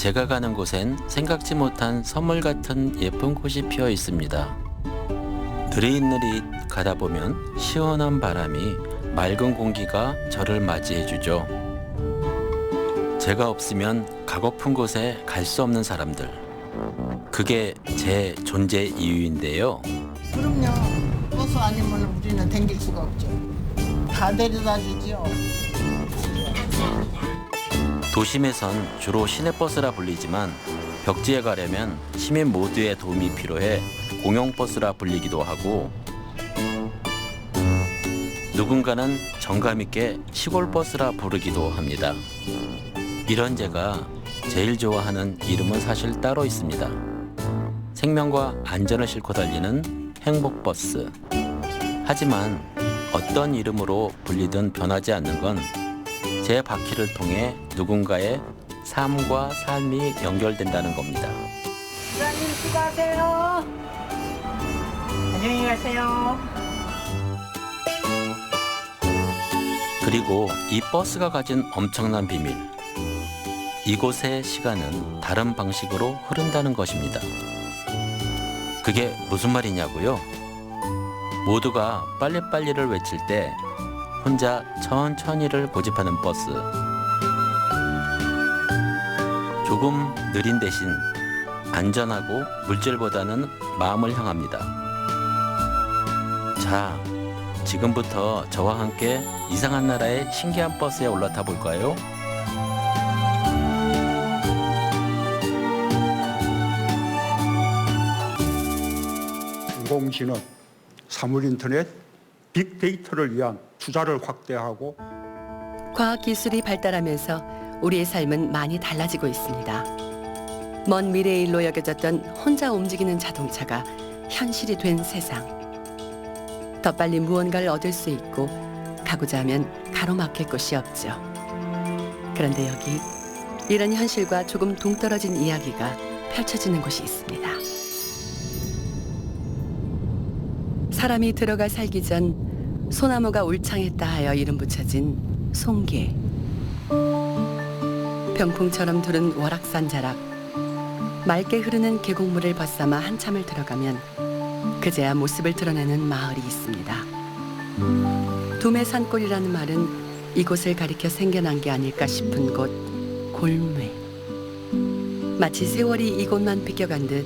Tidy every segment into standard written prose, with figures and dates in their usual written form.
제가 가는 곳엔 생각지 못한 선물 같은 예쁜 꽃이 피어 있습니다. 느릿느릿 가다 보면 시원한 바람이 맑은 공기가 저를 맞이해 주죠. 제가 없으면 가고픈 곳에 갈 수 없는 사람들. 그게 제 존재 이유인데요. 그럼요. 버스 아니면 우리는 댕길 수가 없죠. 다 데려다 주죠. 도심에선 주로 시내버스라 불리지만 벽지에 가려면 시민 모두의 도움이 필요해 공영버스라 불리기도 하고, 누군가는 정감 있게 시골버스라 부르기도 합니다. 이런 제가 제일 좋아하는 이름은 사실 따로 있습니다. 생명과 안전을 싣고 달리는 행복버스. 하지만 어떤 이름으로 불리든 변하지 않는 건 제 바퀴를 통해 누군가의 삶과 삶이 연결된다는 겁니다. 기사님 수고하세요. 안녕히 가세요. 그리고 이 버스가 가진 엄청난 비밀. 이곳의 시간은 다른 방식으로 흐른다는 것입니다. 그게 무슨 말이냐고요? 모두가 빨리빨리를 외칠 때 혼자 천천히를 고집하는 버스. 조금 느린 대신 안전하고 물질보다는 마음을 향합니다. 자, 지금부터 저와 함께 이상한 나라의 신기한 버스에 올라타 볼까요? 인공지능, 사물인터넷, 빅데이터를 위한 투자를 확대하고 과학기술이 발달하면서 우리의 삶은 많이 달라지고 있습니다. 먼 미래의 일로 여겨졌던 혼자 움직이는 자동차가 현실이 된 세상. 더 빨리 무언가를 얻을 수 있고 가고자 하면 가로막힐 곳이 없죠. 그런데 여기 이런 현실과 조금 동떨어진 이야기가 펼쳐지는 곳이 있습니다. 사람이 들어가 살기 전 소나무가 울창했다 하여 이름 붙여진 송계. 병풍처럼 두른 월악산 자락. 맑게 흐르는 계곡물을 벗삼아 한참을 들어가면 그제야 모습을 드러내는 마을이 있습니다. 두매산골이라는 말은 이곳을 가리켜 생겨난 게 아닐까 싶은 곳, 골매. 마치 세월이 이곳만 비껴간 듯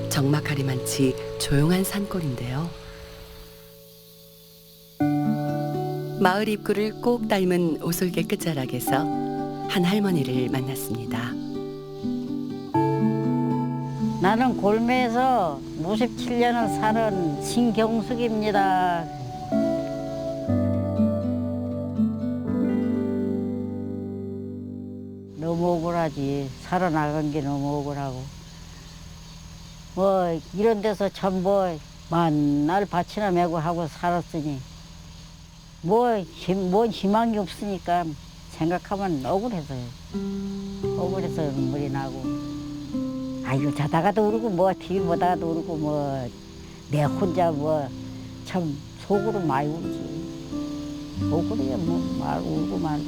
적막하리만치 조용한 산골인데요. 마을 입구를 꼭 닮은 오솔개 끝자락에서 한 할머니를 만났습니다. 나는 골매에서 57년을 사는 신경숙입니다. 너무 억울하지. 살아나간 게 너무 억울하고. 뭐 이런 데서 참 뭐 만날 밭이나 메고 하고 살았으니 뭔 희망이 없으니까 생각하면 억울해서요. 억울해서 눈물이 나고. 아이고 자다가도 울고 뭐 TV 보다가도 울고 뭐 내 혼자 뭐 참 속으로 많이 울지. 억울해요. 뭐 말 울고 말고.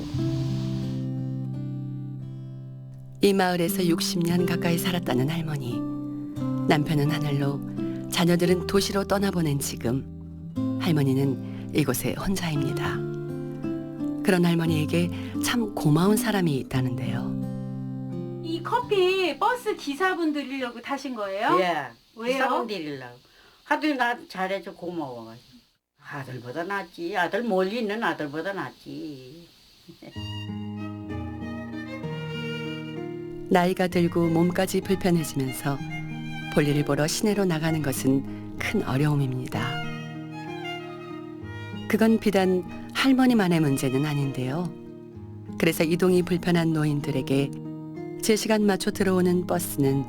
이 마을에서 60년 가까이 살았다는 할머니. 남편은 하늘로, 자녀들은 도시로 떠나보낸 지금 할머니는 이곳에 혼자입니다. 그런 할머니에게 참 고마운 사람이 있다는데요. 이 커피 버스 기사분 드리려고 타신 거예요? 예. 왜요? 기사분 드리려고. 하도 나 잘해줘 고마워가지고. 아들보다 낫지. 아들 멀리 있는 아들보다 낫지. 나이가 들고 몸까지 불편해지면서 볼일을 보러 시내로 나가는 것은 큰 어려움입니다. 그건 비단 할머니만의 문제는 아닌데요. 그래서 이동이 불편한 노인들에게 제 시간 맞춰 들어오는 버스는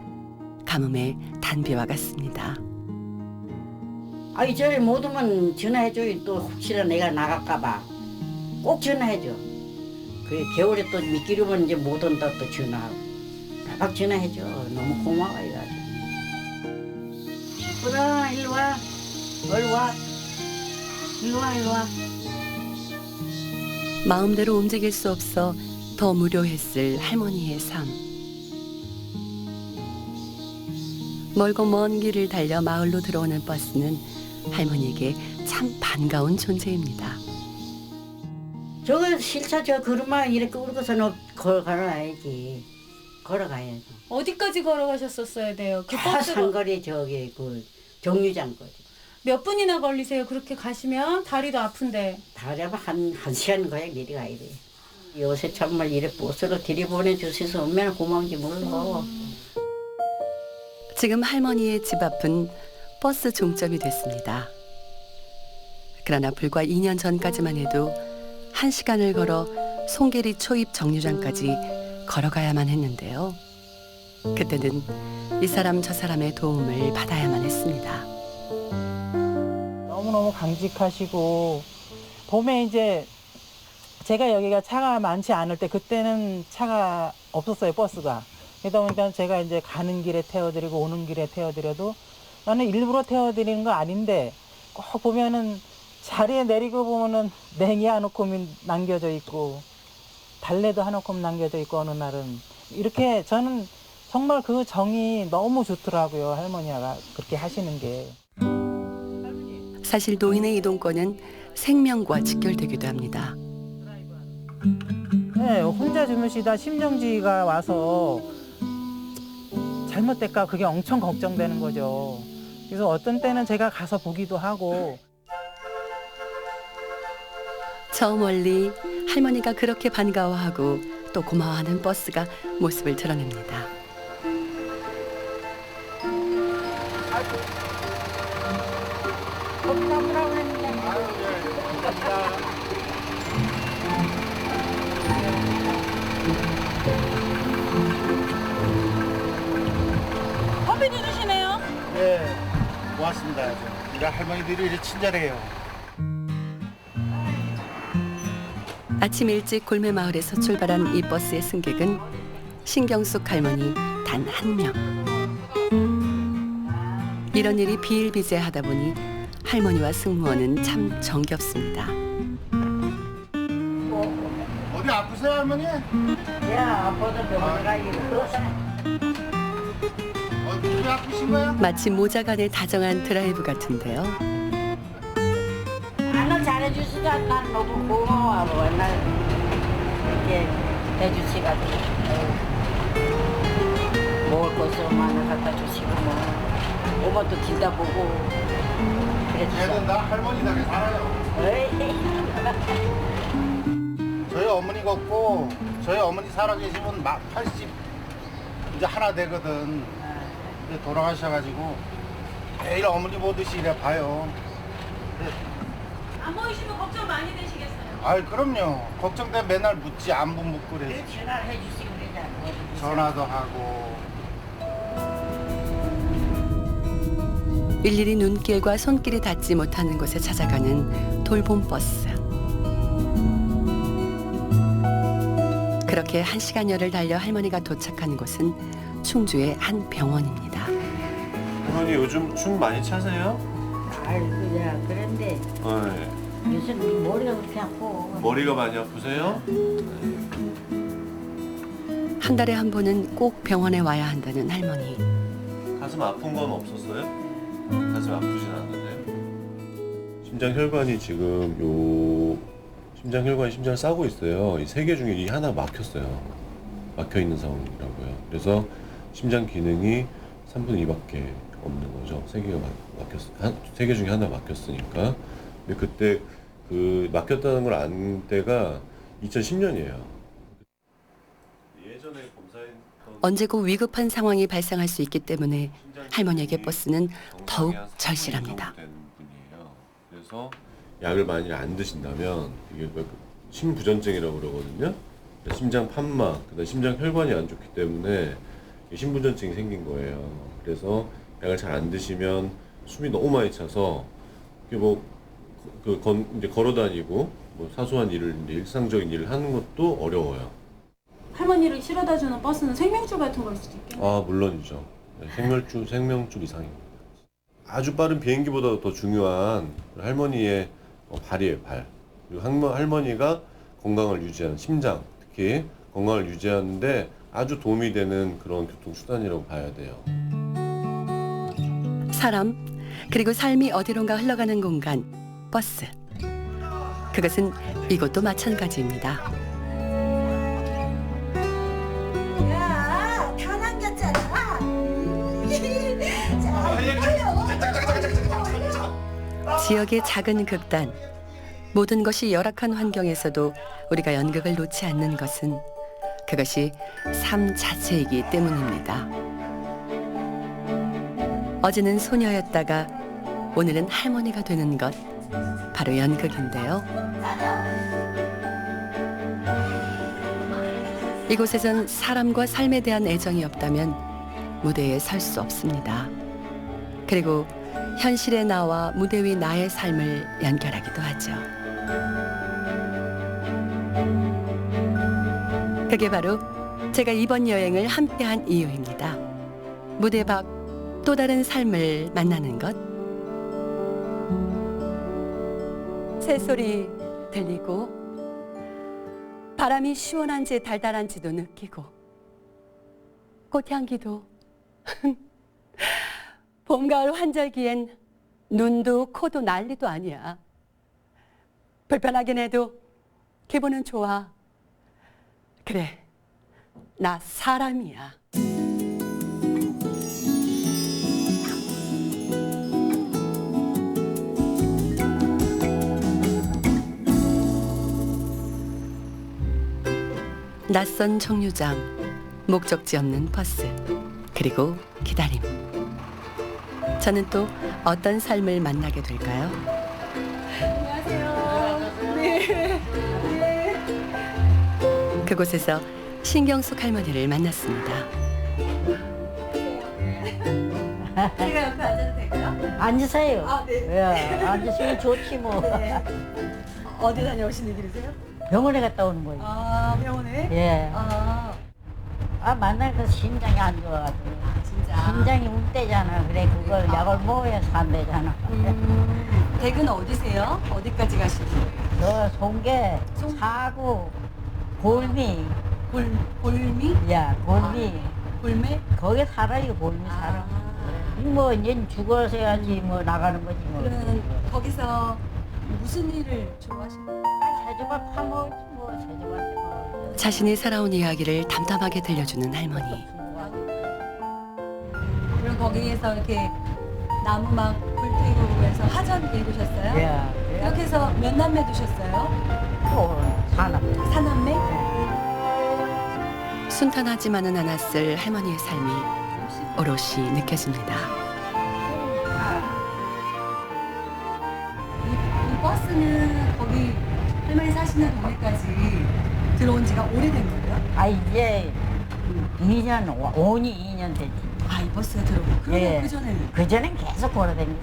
가뭄의 단비와 같습니다. 아이 저리 못 오면 전화해줘. 또 혹시나 내가 나갈까봐 꼭 전화해줘. 그 겨울에 또 미끼리면 이제 못 온다 또 전화하고. 막 전화해줘. 너무 고마워요. 그래 일로 와. 얼른 와. 일로 와 일로 와. 마음대로 움직일 수 없어 더 무료했을 할머니의 삶. 멀고 먼 길을 달려 마을로 들어오는 버스는 할머니에게 참 반가운 존재입니다. 저거 실차 저 걸음만 이렇게 울고서는 걸어가야지. 걸어가야지. 어디까지 걸어가셨었어야 돼요? 그 다 버스가 상거리 저기 그 정류장 거리. 몇 분이나 걸리세요? 그렇게 가시면 다리도 아픈데. 다려면 한 시간 거야 미리 가야 돼. 요새 정말 이래 버스로 들이보내 주셔서 얼마나 고마운지 몰라. 지금 할머니의 집 앞은 버스 종점이 됐습니다. 그러나 불과 2년 전까지만 해도 1시간을 걸어 송계리 초입 정류장까지 걸어가야만 했는데요. 그때는 이 사람 저 사람의 도움을 받아야만 했습니다. 너무너무 강직하시고 봄에 이제 제가 여기가 차가 많지 않을 때 그때는 차가 없었어요, 버스가. 그러다 보니까 제가 이제 가는 길에 태워드리고 오는 길에 태워드려도 나는 일부러 태워드리는 거 아닌데 꼭 보면은 자리에 내리고 보면은 냉이 한 움큼 남겨져 있고 달래도 한 움큼 남겨져 있고 어느 날은 이렇게 저는 정말 그 정이 너무 좋더라고요. 할머니가 그렇게 하시는 게. 사실 노인의 이동권은 생명과 직결되기도 합니다. 네, 혼자 주무시다 심정지가 와서 잘못될까 그게 엄청 걱정되는 거죠. 그래서 어떤 때는 제가 가서 보기도 하고. 저 멀리 할머니가 그렇게 반가워하고 또 고마워하는 버스가 모습을 드러냅니다. 커피 주시네요. 네, 고맙습니다. 우리 할머니들이 이렇게 친절해요. 아침 일찍 골매마을에서 출발한 이 버스의 승객은 신경숙 할머니 단 한 명. 이런 일이 비일비재하다 보니 할머니와 승무원은 참 정겹습니다. 어디 아프세요, 할머니? 야, 아빠도 병원에 가기로. 어디 아프신 거야? 마치 모자간의 다정한 드라이브 같은데요. 나는 잘해주시다. 난 너무 고마워. 맨날 이렇게 해주시가지고. 먹을 거 있으면 하나 갖다 주시고 뭐. 오마도 진다 보고. 얘는 나 할머니 덕에 살아요. 저희 어머니가 없고 저희 어머니 살아계시면 막 80 이제 하나 되거든. 근데 돌아가셔가지고 매일 어머니 보듯이 이래 봐요. 안 보이시면 걱정 많이 되시겠어요. 아이 그럼요. 걱정돼 맨날 묻지 안부 묻고 그래. 전화를 해주시고 그러자. 전화도 하고. 일일이 눈길과 손길이 닿지 못하는 곳에 찾아가는 돌봄 버스. 그렇게 1시간여를 달려 할머니가 도착한 곳은 충주의 한 병원입니다. 할머니 요즘 숨 많이 차세요? 아이고야, 그런데 네. 요새 머리가 그렇게 아파. 머리가 많이 아프세요? 한 달에 한 번은 꼭 병원에 와야 한다는 할머니. 가슴 아픈 건 없었어요? 가슴 아프진 않는데요? 심장 혈관이 지금 심장 혈관이 심장을 싸고 있어요. 이 세 개 중에 이 하나 막혔어요. 막혀 있는 상황이라고요. 그래서 심장 기능이 3분의 2밖에 없는 거죠. 세 개 중에 하나 막혔으니까. 근데 그때 그 막혔다는 걸 안 때가 2010년이에요. 예전에 검사했던 언제고 위급한 상황이 발생할 수 있기 때문에 할머니에게 버스는 더욱 절실합니다. 그래서 약을 많이 안 드신다면 이게 심부전증이라고 그러거든요. 심장 판막, 그다음 심장 혈관이 안 좋기 때문에 심부전증이 생긴 거예요. 그래서 약을 잘 안 드시면 숨이 너무 많이 차서 이게 이제 걸어다니고 사소한 일을 이제 일상적인 일을 하는 것도 어려워요. 할머니를 실어다 주는 버스는 생명줄 같은 걸 수도 있겠네요. 아 물론이죠. 생명줄 이상입니다. 아주 빠른 비행기보다 더 중요한 할머니의 발이에요, 발. 그리고 할머니가 건강을 유지하는 심장, 특히 건강을 유지하는데 아주 도움이 되는 그런 교통수단이라고 봐야 돼요. 사람, 그리고 삶이 어디론가 흘러가는 공간, 버스. 그것은 이곳도 마찬가지입니다. 야, 다 남겼잖아. 지역의 작은 극단. 모든 것이 열악한 환경에서도 우리가 연극을 놓지 않는 것은 그것이 삶 자체이기 때문입니다. 어제는 소녀였다가 오늘은 할머니가 되는 것, 바로 연극인데요. 이곳에선 사람과 삶에 대한 애정이 없다면 무대에 설 수 없습니다. 그리고 현실의 나와 무대 위 나의 삶을 연결하기도 하죠. 그게 바로 제가 이번 여행을 함께한 이유입니다. 무대 밖 또 다른 삶을 만나는 것. 새소리 들리고 바람이 시원한지 달달한지도 느끼고 꽃향기도 봄, 가을 환절기엔 눈도 코도 난리도 아니야. 불편하긴 해도 기분은 좋아. 그래, 나 사람이야. 낯선 정류장, 목적지 없는 버스, 그리고 기다림. 저는 또 어떤 삶을 만나게 될까요? 안녕하세요. 네. 그곳에서 신경숙 할머니를 만났습니다. 제가 옆에 앉아도 될까요? 앉으세요. 아, 네. 예, 앉으시면 좋지 뭐. 네. 어디 다녀오시는 길이세요? 병원에 갔다 오는 거예요. 아, 병원에? 예. 아, 만나니까 심장이 안 좋아가지고. 진짜. 심장이 울 때잖아. 그래, 그걸 약을 먹어야 산대잖아. 댁은 어디세요? 어디까지 가시는 거예요? 저 송계, 사구, 골미. 골미? 야, 골미. 골매? 거기 살아요, 골미 살아. 뭐, 이제 죽어서야지 뭐 나가는 거지 뭐. 그러면 거기서 무슨 일을 주로 하시는 거예요? 새조밥 파먹지 뭐, 새조밥 뭐. 자신이 살아온 이야기를 담담하게 들려주는 할머니. 그럼 거기에서 이렇게 나무 막 불태우고 해서 하전 읽으셨어요? 예. 이렇게 해서 몇 남매 두셨어요? 사람. 사남매? 순탄하지만은 않았을 할머니의 삶이 오롯이 느껴집니다. 이 버스는 거기 할머니 사시는 동네까지 들어온 지가 오래된 거예요? 아, 이제 2년, 2년 됐지. 아, 이 버스가 들어오고. 그러면 예. 그전에는? 그전엔 계속 걸어다니고.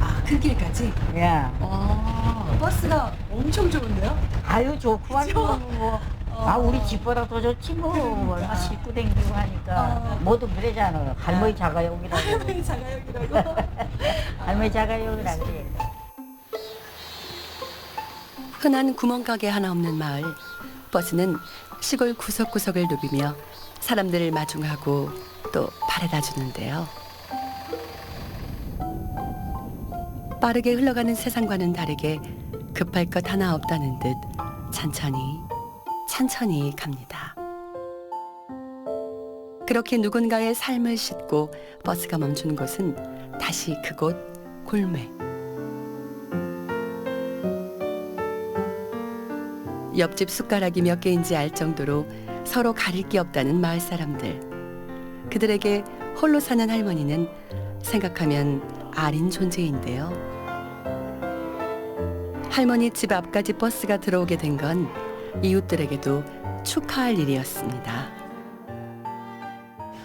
아, 그 길까지? 예. 버스가 엄청 좋은데요? 아유, 좋구만. 그죠? 뭐. 우리 집보다 더 좋지 뭐. 얼마 싣고 댕기고 하니까. 모두 그러잖아. 할머니 자가용이라고. 할머니 자가용이라고? 할머니 자가용이라고 그래. 흔한 구멍가게 하나 없는 마을. 버스는 시골 구석구석을 누비며 사람들을 마중하고 또 바래다 주는데요. 빠르게 흘러가는 세상과는 다르게 급할 것 하나 없다는 듯 천천히 갑니다. 그렇게 누군가의 삶을 싣고 버스가 멈춘 곳은 다시 그곳 골매. 옆집 숟가락이 몇 개인지 알 정도로 서로 가릴 게 없다는 마을 사람들. 그들에게 홀로 사는 할머니는 생각하면 아린 존재인데요. 할머니 집 앞까지 버스가 들어오게 된 건 이웃들에게도 축하할 일이었습니다.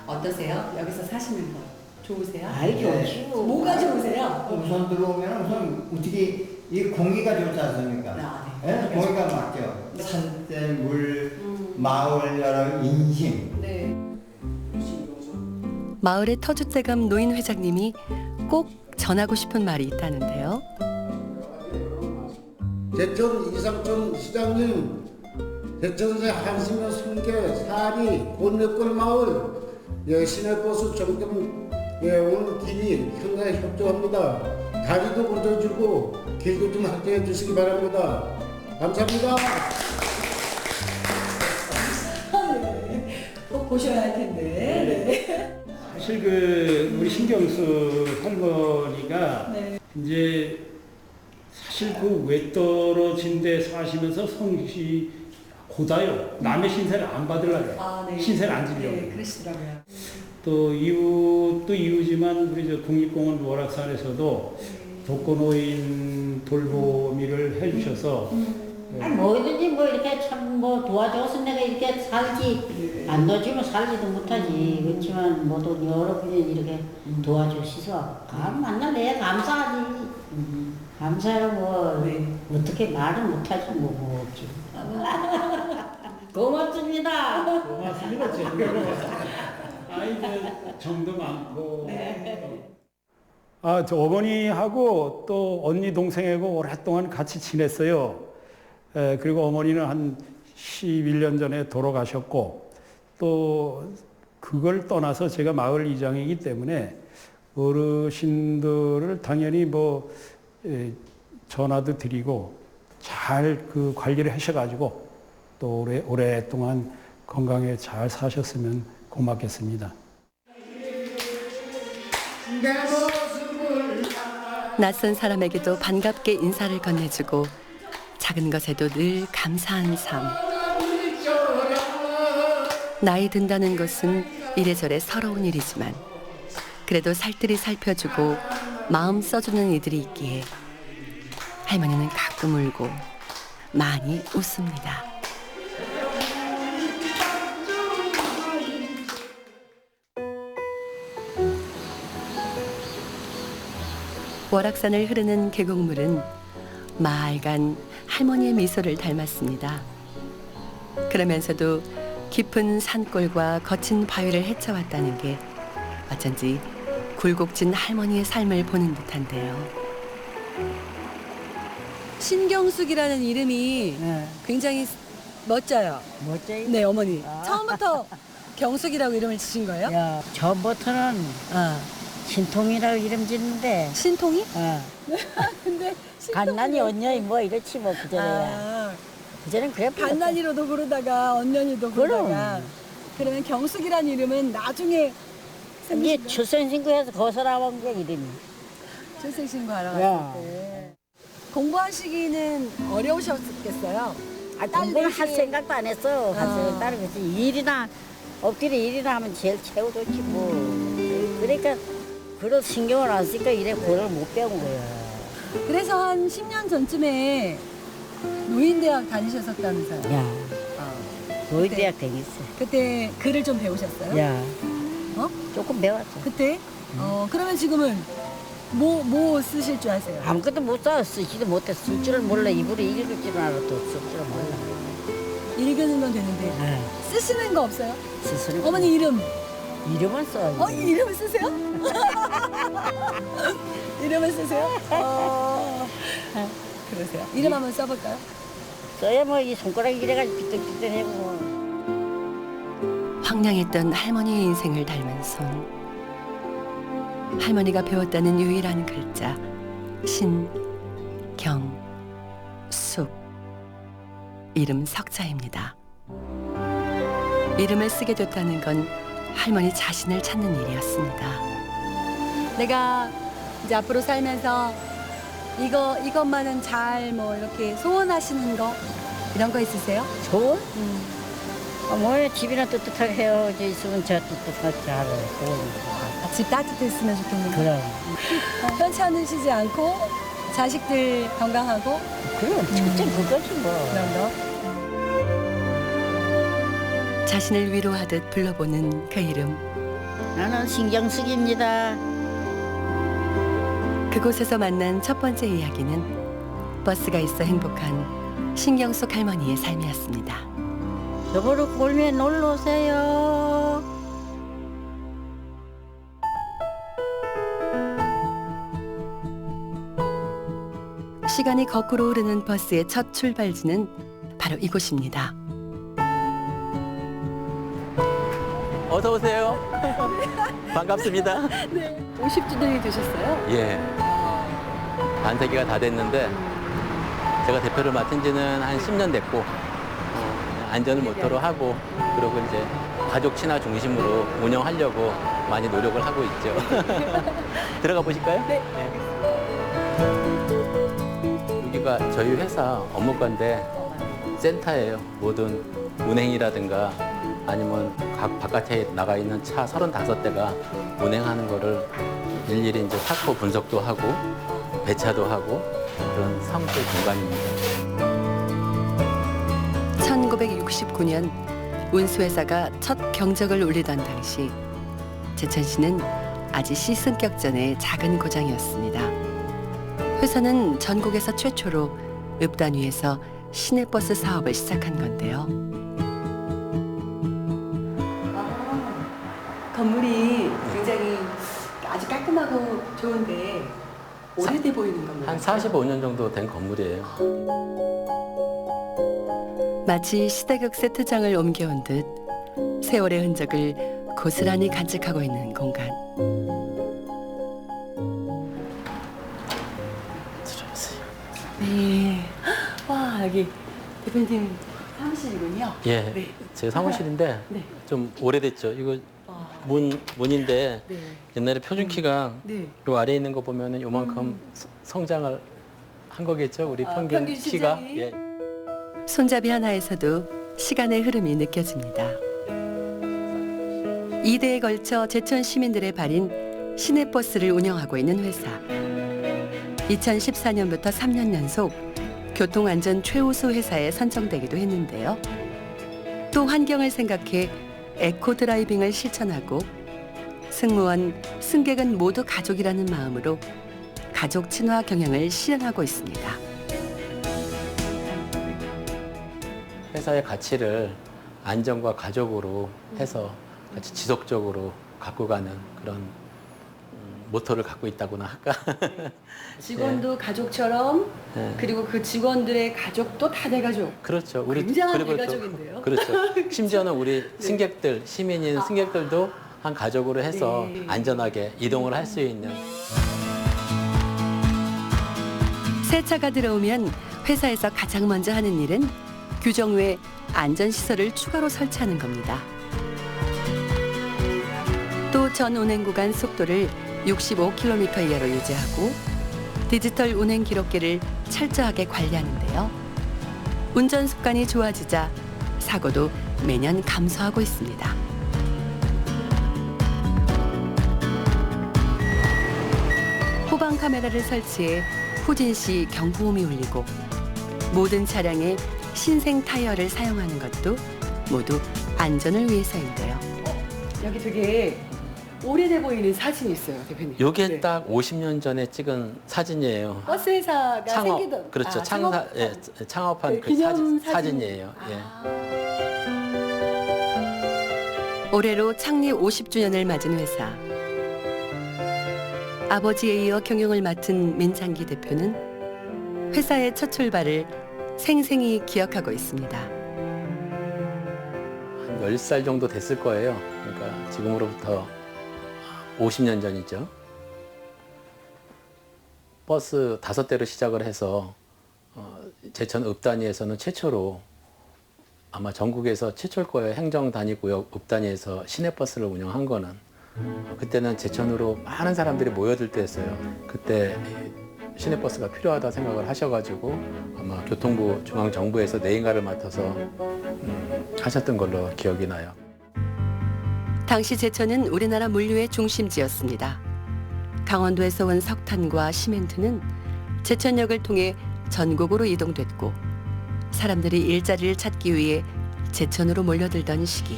어떠세요? 여기서 사시는 거 좋으세요? 아이 좋지. 뭐가 좋으세요? 우선 들어오면 우선 어떻게 이 공기가 좋지 않습니까? 예? 공기가 막죠. 산들, 물, 마을 여러 인심. 네. 마을의 터줏대감 노인 회장님이 꼭 전하고 싶은 말이 있다는데요. 대천 이상촌 시장님, 대천시 한신면 순계 사리 곤내골 마을 시내버스 점점 예, 오늘 길이 상당히 협조합니다. 다리도 걷어주고 길도 좀 확대해 주시기 바랍니다. 감사합니다. 꼭 보셔야 할 텐데. 사실 그 우리 신경수 할머니가 네. 이제 사실 그 외떨어진 데 사시면서 성씨 고다요. 남의 신세를 안 받으려고. 아, 네. 신세를 안 지려고. 네, 그러시더라고요. 또 이웃도 이웃이지만 우리 저 국립공원 월악산에서도 독거노인 돌보미를 해주셔서 아니, 뭐든지 뭐 이렇게 참 뭐 도와줘서 내가 이렇게 살지 안 도와주면 살지도 못하지. 그렇지만 모두 여러분이 이렇게 도와주셔서 만나내 감사하지. 감사해요. 뭐 네. 어떻게 말은 못하지 뭐 없지. 고맙습니다. 고맙습니다. 아이들 정도 많고. 저 어머니하고 또 언니 동생하고 오랫동안 같이 지냈어요. 그리고 어머니는 한 11년 전에 돌아가셨고 또 그걸 떠나서 제가 마을 이장이기 때문에 어르신들을 당연히 뭐 전화도 드리고 잘 그 관리를 하셔가지고 또 오랫동안 건강에 잘 사셨으면 고맙겠습니다. 낯선 사람에게도 반갑게 인사를 건네주고 작은 것에도 늘 감사한 삶. 나이 든다는 것은 이래저래 서러운 일이지만 그래도 살뜰히 살펴주고 마음 써주는 이들이 있기에 할머니는 가끔 울고 많이 웃습니다. 월악산을 흐르는 계곡물은 맑은 할머니의 미소를 닮았습니다. 그러면서도 깊은 산골과 거친 바위를 헤쳐왔다는 게 어쩐지 굴곡진 할머니의 삶을 보는 듯한데요. 신경숙이라는 이름이 네. 굉장히 멋져요. 멋져요. 네, 어머니. 아. 처음부터 경숙이라고 이름을 지신 거예요? 야, 처음부터는 신통이라고 이름 짓는데 신통이? 근데 간난이 언녀이 뭐 이렇지 뭐 그전에야. 그전엔 그래. 간난이로도 부르다가 언년이도 부르다가. 그러면 경숙이라는 이름은 나중에 이제 출생신고해서 거기서 나온 게 이름이. 출생신고하러 야. 갔을 때. 공부하시기는 어려우셨겠어요? 공부를 할 생각도 안 했어. 아. 딸은 그치. 일이나 엎드려 일이나 하면 제일 최고 좋지 뭐. 그러니까 그런 신경을 안 쓰니까 이래 고를 못 배운 거야. 그래서 한 10년 전쯤에 노인대학 다니셨었다면서요? 야, 노인대학 다녔어. 그때 글을 좀 배우셨어요? 야, 어? 조금 배웠죠. 그때? 그러면 지금은 뭐 쓰실 줄 아세요? 아무것도 못 써. 쓰지도 못해. 쓸 줄을 몰라. 입으로 읽을 줄은 알아도 쓸 줄은 몰라. 읽는 건 되는데 쓰시는 거 없어요? 쓰는 거. 어머니 이름? 이름은 써. 이름을 쓰세요? 이름을 쓰세요? 그러세요. 이름 한번 써볼까요? 써야 뭐 이 손가락 이래가지고 삐뚤삐뚤해고. 황량했던 할머니의 인생을 닮은 손. 할머니가 배웠다는 유일한 글자 신경숙. 이름 석자입니다. 이름을 쓰게 됐다는 건 할머니 자신을 찾는 일이었습니다. 내가 이제 앞으로 살면서 이것만은 잘 뭐 이렇게 소원하시는 거 이런 거 있으세요? 소원? 뭐 집이나 뜨뜻하게 헤어져 있으면 저 뜨뜻하게 잘 소원. 집 따뜻했으면 좋겠는데. 그럼. 편찮으시지 않고 자식들 건강하고 그럼 첫째 그거지 뭐. 그런 거. 자신을 위로하듯 불러보는 그 이름. 나는 신경숙입니다. 그곳에서 만난 첫 번째 이야기는 버스가 있어 행복한 신경숙 할머니의 삶이었습니다. 저보러 골미에 놀러 오세요. 시간이 거꾸로 흐르는 버스의 첫 출발지는 바로 이곳입니다. 어서 오세요. 반갑습니다. 네. 50주년이 되셨어요? 예. 반세기가 다 됐는데 제가 대표를 맡은 지는 한 10년 됐고 안전을 모토로 하고 그리고 이제 가족 친화 중심으로 운영하려고 많이 노력을 하고 있죠. 들어가 보실까요? 네. 여기가 저희 회사 업무과인데 센터예요. 모든 운행이라든가 아니면 각 바깥에 나가 있는 차 35대가 운행하는 거를 일일이 이제 사고 분석도 하고 배차도 하고 그런 사무실 공간입니다. 1969년 운수회사가 첫 경적을 울리던 당시 제천시는 아직 시승격전의 작은 고장이었습니다. 회사는 전국에서 최초로 읍단위에서 시내버스 사업을 시작한 건데요. 건물이 굉장히 아주 깔끔하고 좋은데 오래돼 보이는 건물. 한 45년 정도 된 건물이에요. 마치 시대극 세트장을 옮겨온 듯 세월의 흔적을 고스란히 간직하고 있는 공간. 들어오세요. 네. 와, 여기 대표님 사무실이군요. 예, 네. 제 사무실인데 네. 좀 오래됐죠. 이거 아, 문인데 네. 옛날에 표준키가 네. 요 아래에 있는 거 보면은 요만큼 성장을 한 거겠죠. 우리 평균 평균 키가. 시장이? 예. 손잡이 하나에서도 시간의 흐름이 느껴집니다. 2대에 걸쳐 제천 시민들의 발인 시내버스를 운영하고 있는 회사. 2014년부터 3년 연속 교통안전 최우수 회사에 선정되기도 했는데요. 또 환경을 생각해 에코 드라이빙을 실천하고 승무원, 승객은 모두 가족이라는 마음으로 가족 친화 경영을 실현하고 있습니다. 회사의 가치를 안전과 가족으로 해서 같이 지속적으로 갖고 가는 그런 모토를 갖고 있다고나 할까? 직원도 가족처럼 네. 그리고 그 직원들의 가족도 다 내 가족. 그렇죠. 우리 굉장한 그리고 또- 대가족인데요. 그렇죠. 심지어는 우리 승객들, 시민인 승객들도 한 가족으로 해서 네. 안전하게 이동을 할 수 있는. 새 차가 들어오면 회사에서 가장 먼저 하는 일은 규정 외 안전시설을 추가로 설치하는 겁니다. 또 전 운행 구간 속도를 65km 이하로 유지하고 디지털 운행 기록계를 철저하게 관리하는데요. 운전 습관이 좋아지자 사고도 매년 감소하고 있습니다. 후방 카메라를 설치해 후진시 경보음이 울리고 모든 차량에 신생 타이어를 사용하는 것도 모두 안전을 위해서인데요. 여기 되게 오래돼 보이는 사진이 있어요, 대표님. 요게 네. 딱 50년 전에 찍은 사진이에요. 버스 회사가 창업, 생기던 그렇죠. 창업- 창업한 네, 그 기념 사진이에요. 예. 올해로 창립 50주년을 맞은 회사. 아버지에 이어 경영을 맡은 민창기 대표는 회사의 첫 출발을 생생히 기억하고 있습니다. 한 10살 정도 됐을 거예요. 그러니까 지금으로부터 50년 전이죠. 버스 5대로 시작을 해서 제천 읍 단위에서는 최초로 아마 전국에서 최초일 거예요. 행정 단위구역 읍 단위에서 시내버스를 운영한 거는. 그때는 제천으로 많은 사람들이 모여들 때였어요. 그때 시내버스가 필요하다 생각을 하셔가지고 아마 교통부 중앙정부에서 내인가를 맡아서 하셨던 걸로 기억이 나요. 당시 제천은 우리나라 물류의 중심지였습니다. 강원도에서 온 석탄과 시멘트는 제천역을 통해 전국으로 이동됐고 사람들이 일자리를 찾기 위해 제천으로 몰려들던 시기.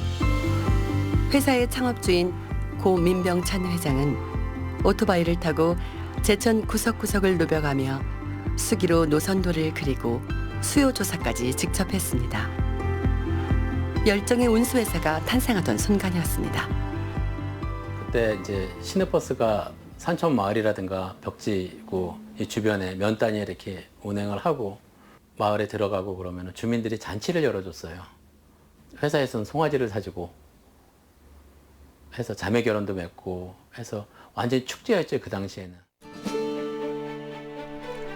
회사의 창업주인 고 민병찬 회장은 오토바이를 타고 제천 구석구석을 누벼가며 수기로 노선도를 그리고 수요 조사까지 직접 했습니다. 열정의 운수회사가 탄생하던 순간이었습니다. 그때 이제 시내버스가 산천 마을이라든가 벽지고 이 주변에 면 단위에 이렇게 운행을 하고 마을에 들어가고 그러면 주민들이 잔치를 열어줬어요. 회사에서는 송아지를 사주고 해서 자매 결혼도 맺고 해서 완전히 축제였죠, 그 당시에는.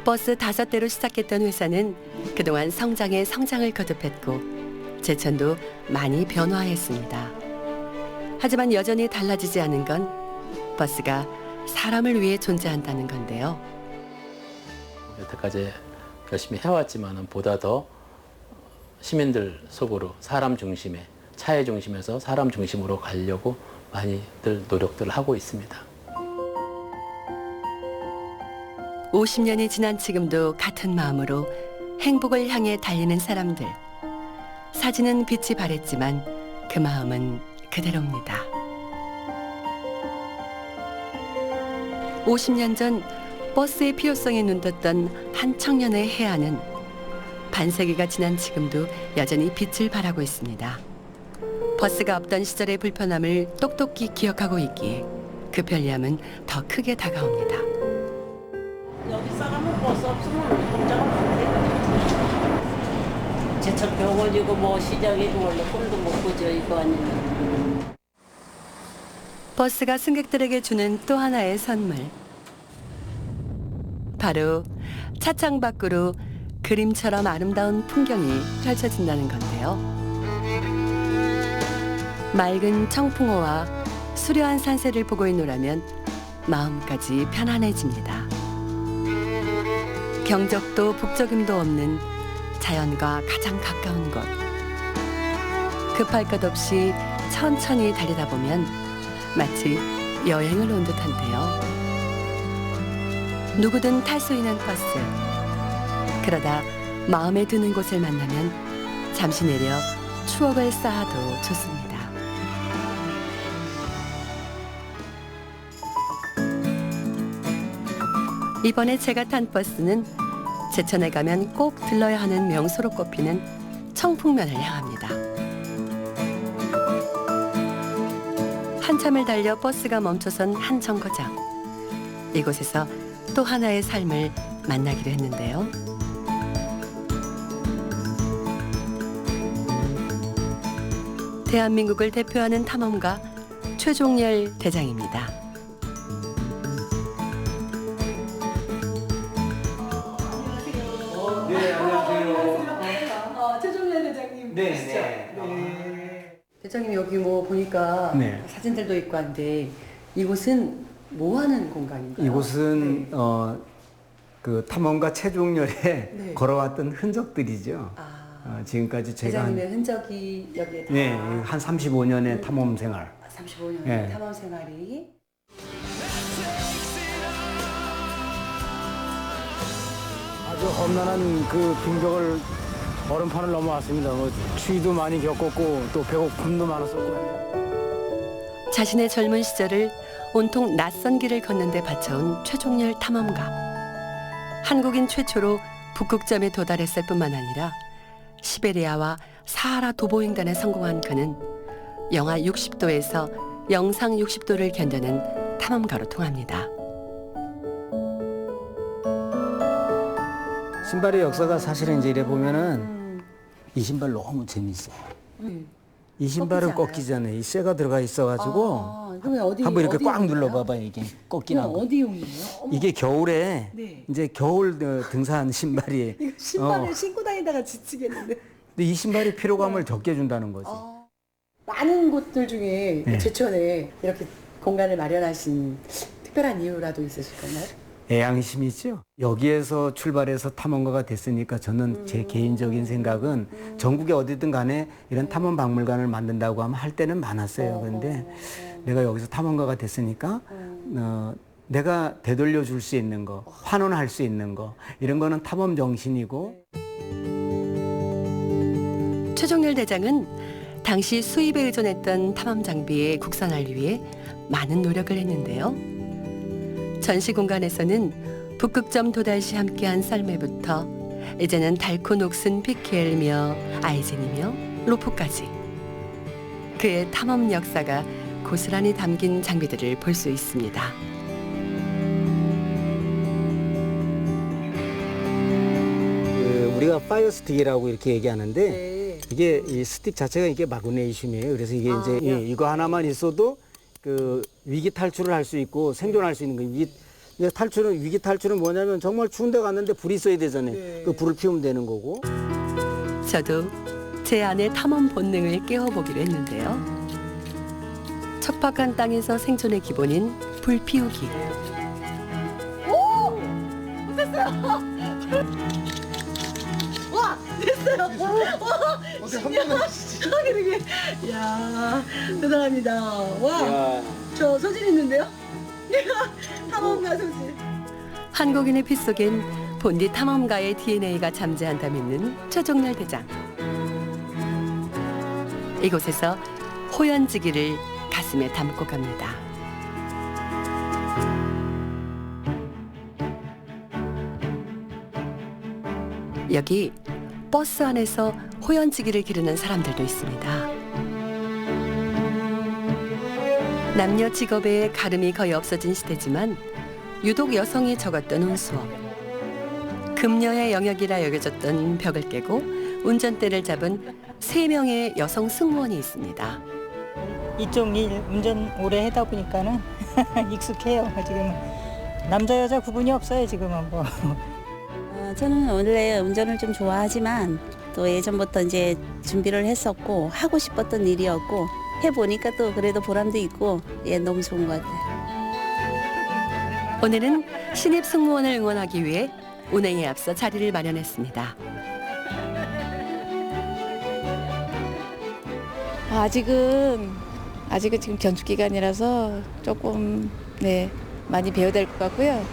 버스 5대로 시작했던 회사는 그동안 성장에 성장을 거듭했고 제천도 많이 변화했습니다. 하지만 여전히 달라지지 않은 건 버스가 사람을 위해 존재한다는 건데요. 여태까지 열심히 해왔지만 보다 더 시민들 속으로 사람 중심에, 차의 중심에서 사람 중심으로 가려고 많이들 노력들을 하고 있습니다. 50년이 지난 지금도 같은 마음으로 행복을 향해 달리는 사람들. 사진은 빛이 바랬지만 그 마음은 그대로입니다. 50년 전 버스의 필요성에 눈떴던 한 청년의 해안은 반세기가 지난 지금도 여전히 빛을 발하고 있습니다. 버스가 없던 시절의 불편함을 똑똑히 기억하고 있기에 그 편리함은 더 크게 다가옵니다. 여기 사람은 버스 없으면 혼자가 못해. 제철 겨워지고 뭐 시장에 원래 꿈도 못 꾸죠 이거 아니면. 버스가 승객들에게 주는 또 하나의 선물. 바로 차창 밖으로 그림처럼 아름다운 풍경이 펼쳐진다는 건데요. 맑은 청풍호와 수려한 산세를 보고 있노라면 마음까지 편안해집니다. 경적도 북적임도 없는 자연과 가장 가까운 곳. 급할 것 없이 천천히 달리다 보면 마치 여행을 온 듯한데요. 누구든 탈 수 있는 버스. 그러다 마음에 드는 곳을 만나면 잠시 내려 추억을 쌓아도 좋습니다. 이번에 제가 탄 버스는 제천에 가면 꼭 들러야 하는 명소로 꼽히는 청풍면을 향합니다. 한참을 달려 버스가 멈춰선 한 정거장. 이곳에서 또 하나의 삶을 만나기로 했는데요. 대한민국을 대표하는 탐험가 최종열 대장입니다. 네, 안녕하세요. 최종열 대장님. 네, 보시죠. 네. 대장님 여기 뭐 보니까 네. 사진들도 있고 한데 이곳은 뭐 하는 공간인가요? 이곳은 네. 그 탐험가 최종열의 네. 걸어왔던 흔적들이죠. 지금까지 제가 대장님의 흔적이 여기에 다 네, 한 35년의 탐험 생활. 35년 네. 탐험 생활이 아주 험난한 그 빙벽을 얼음판을 넘어왔습니다. 뭐 추위도 많이 겪었고 또 배고픔도 많았었고. 자신의 젊은 시절을 온통 낯선 길을 걷는 데 바쳐온 최종열 탐험가. 한국인 최초로 북극점에 도달했을 뿐만 아니라 시베리아와 사하라 도보횡단에 성공한 그는 영하 60도에서 영상 60도를 견뎌낸 탐험가로 통합니다. 신발의 역사가 사실은 이제 이래 보면은 이 신발 너무 재밌어요. 이 신발은 꺾이잖아요. 이 쇠가 들어가 있어가지고 그러면 어디 한번 이렇게 꽉 용이에요? 눌러봐봐요. 이게 꺾이나 거. 어디 용이에요? 어머, 이게 겨울에 네. 이제 겨울 등산 신발이. 이거 신발을 신고 다니다가 지치겠는데. 근데 이 신발이 피로감을 적게 준다는 거지. 많은 곳들 중에 네. 제천에 이렇게 공간을 마련하신 특별한 이유라도 있으실까요? 애양심이죠. 여기에서 출발해서 탐험가가 됐으니까 저는 제 개인적인 생각은 전국에 어디든 간에 이런 탐험 박물관을 만든다고 하면 할 때는 많았어요. 그런데 내가 여기서 탐험가가 됐으니까 내가 되돌려 줄 수 있는 거, 환원할 수 있는 거 이런 거는 탐험 정신이고. 최종열 대장은 당시 수입에 의존했던 탐험 장비의 국산화를 위해 많은 노력을 했는데요. 전시 공간에서는 북극점 도달 시 함께한 썰매부터 이제는 닳고 녹슨 피켈며 아이젠이며 로프까지 그의 탐험 역사가 고스란히 담긴 장비들을 볼 수 있습니다. 우리가 파이어 스틱이라고 이렇게 얘기하는데 이게 이 스틱 자체가 이게 마그네슘이에요. 그래서 이게 이제 이거 하나만 있어도 그 위기 탈출을 할 수 있고 생존할 수 있는 거예요. 위기 탈출은 뭐냐면 정말 추운 데 갔는데 불이 있어야 되잖아요. 그 불을 피우면 되는 거고. 저도 제 안의 탐험 본능을 깨워보기로 했는데요. 척박한 땅에서 생존의 기본인 불 피우기. 오! 됐어요. 와, 됐어요. 어떻게 한 번에 하시지? 그러게. 야, 대단합니다. 와, 저 소질 있는데요? 탐험가 소질. 한국인의 피 속엔 본디 탐험가의 DNA가 잠재한다 믿는 최종렬 대장. 이곳에서 호연지기를 가슴에 담고 갑니다. 여기 버스 안에서 호연지기를 기르는 사람들도 있습니다. 남녀 직업의 가름이 거의 없어진 시대지만 유독 여성이 적었던 운수업. 금녀의 영역이라 여겨졌던 벽을 깨고 운전대를 잡은 3명의 여성 승무원이 있습니다. 이쪽 일 운전 오래 하다 보니까는 익숙해요. 지금 남자 여자 구분이 없어요. 지금은 뭐. 저는 원래 운전을 좀 좋아하지만 또 예전부터 이제 준비를 했었고 하고 싶었던 일이었고 해보니까 또 그래도 보람도 있고 너무 좋은 것 같아요. 오늘은 신입 승무원을 응원하기 위해 운행에 앞서 자리를 마련했습니다. 아직은 지금 견축 기간이라서 조금 많이 배워야 될 것 같고요.